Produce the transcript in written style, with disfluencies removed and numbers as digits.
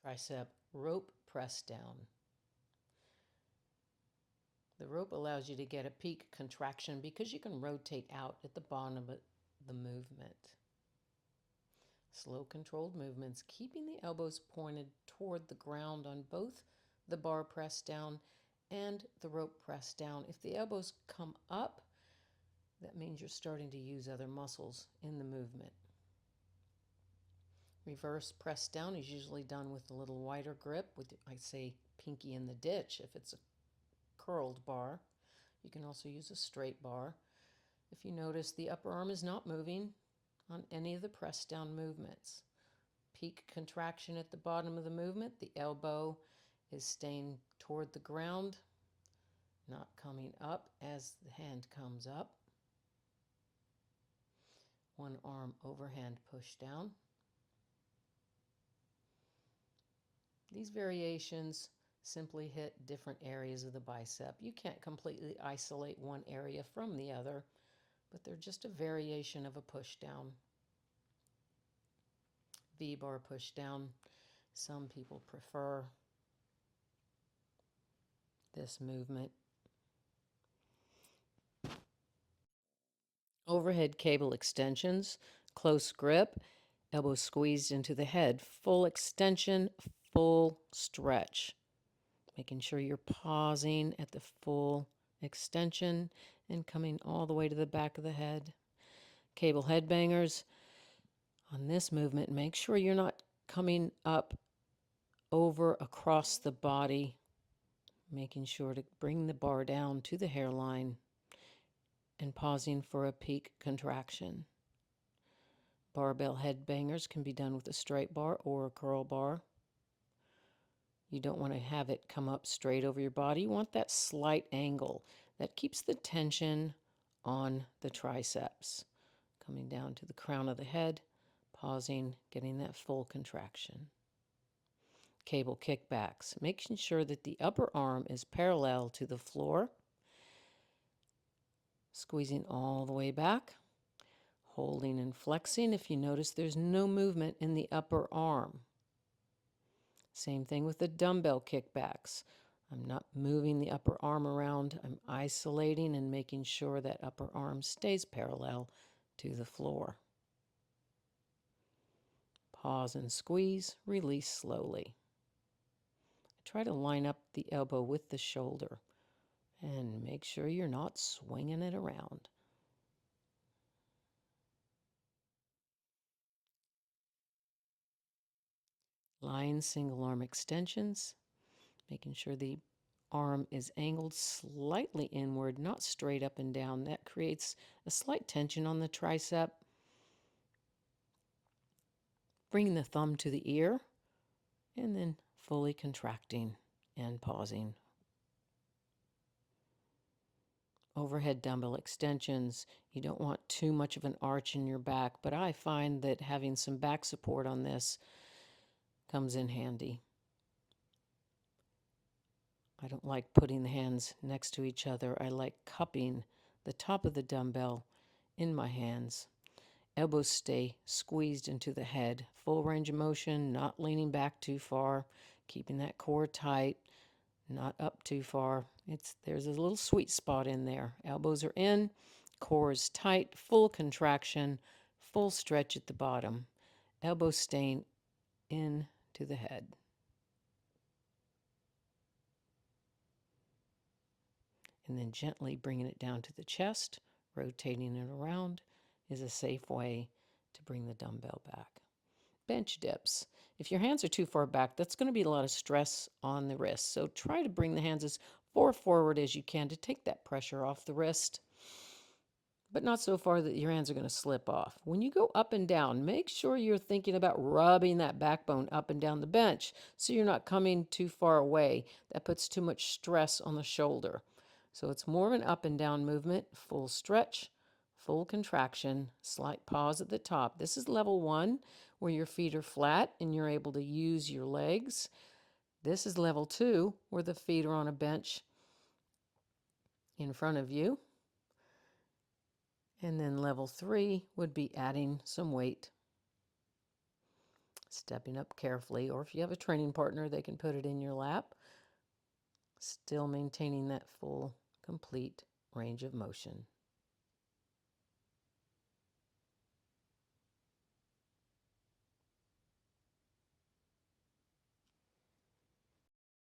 Tricep rope press down. The rope allows you to get a peak contraction because you can rotate out at the bottom of the movement. Slow controlled movements, keeping the elbows pointed toward the ground on both the bar press down and the rope press down. If the elbows come up, that means you're starting to use other muscles in the movement. Reverse press down is usually done with a little wider grip, with, I say, pinky in the ditch if it's a curled bar. You can also use a straight bar. If you notice, the upper arm is not moving on any of the press down movements. Peak contraction at the bottom of the movement. The elbow is staying toward the ground, not coming up as the hand comes up. One arm overhand push down. These variations simply hit different areas of the bicep. You can't completely isolate one area from the other, but they're just a variation of a push down. V-bar push down. Some people prefer this movement. Overhead cable extensions, close grip, elbows squeezed into the head, full extension, full stretch. Making sure you're pausing at the full extension and coming all the way to the back of the head. Cable headbangers. On this movement, make sure you're not coming up over across the body, making sure to bring the bar down to the hairline and pausing for a peak contraction. Barbell headbangers can be done with a straight bar or a curl bar. You don't want to have it come up straight over your body. You want that slight angle that keeps the tension on the triceps. Coming down to the crown of the head, pausing, getting that full contraction. Cable kickbacks, making sure that the upper arm is parallel to the floor. Squeezing all the way back. Holding and flexing. If you notice, there's no movement in the upper arm. Same thing with the dumbbell kickbacks. I'm not moving the upper arm around. I'm isolating and making sure that upper arm stays parallel to the floor. Pause and squeeze, release slowly. Try to line up the elbow with the shoulder and make sure you're not swinging it around. Lying single arm extensions, making sure the arm is angled slightly inward, not straight up and down. That creates a slight tension on the tricep. Bringing the thumb to the ear and then fully contracting and pausing. Overhead dumbbell extensions. You don't want too much of an arch in your back, but I find that having some back support on this comes in handy. I don't like putting the hands next to each other. I like cupping the top of the dumbbell in my hands. Elbows stay squeezed into the head. Full range of motion, not leaning back too far, keeping that core tight, not up too far. There's a little sweet spot in there. Elbows are in, core is tight, full contraction, full stretch at the bottom. Elbows staying in to the head. And then gently bringing it down to the chest, rotating it around is a safe way to bring the dumbbell back. Bench dips. If your hands are too far back, that's going to be a lot of stress on the wrist. So try to bring the hands as far forward as you can to take that pressure off the wrist, but not so far that your hands are going to slip off. When you go up and down, make sure you're thinking about rubbing that backbone up and down the bench so you're not coming too far away. That puts too much stress on the shoulder. So it's more of an up and down movement, full stretch, full contraction, slight pause at the top. This is level 1, where your feet are flat and you're able to use your legs. This is level 2, where the feet are on a bench in front of you. And then level 3 would be adding some weight. Stepping up carefully, or if you have a training partner, they can put it in your lap, still maintaining that full, complete range of motion.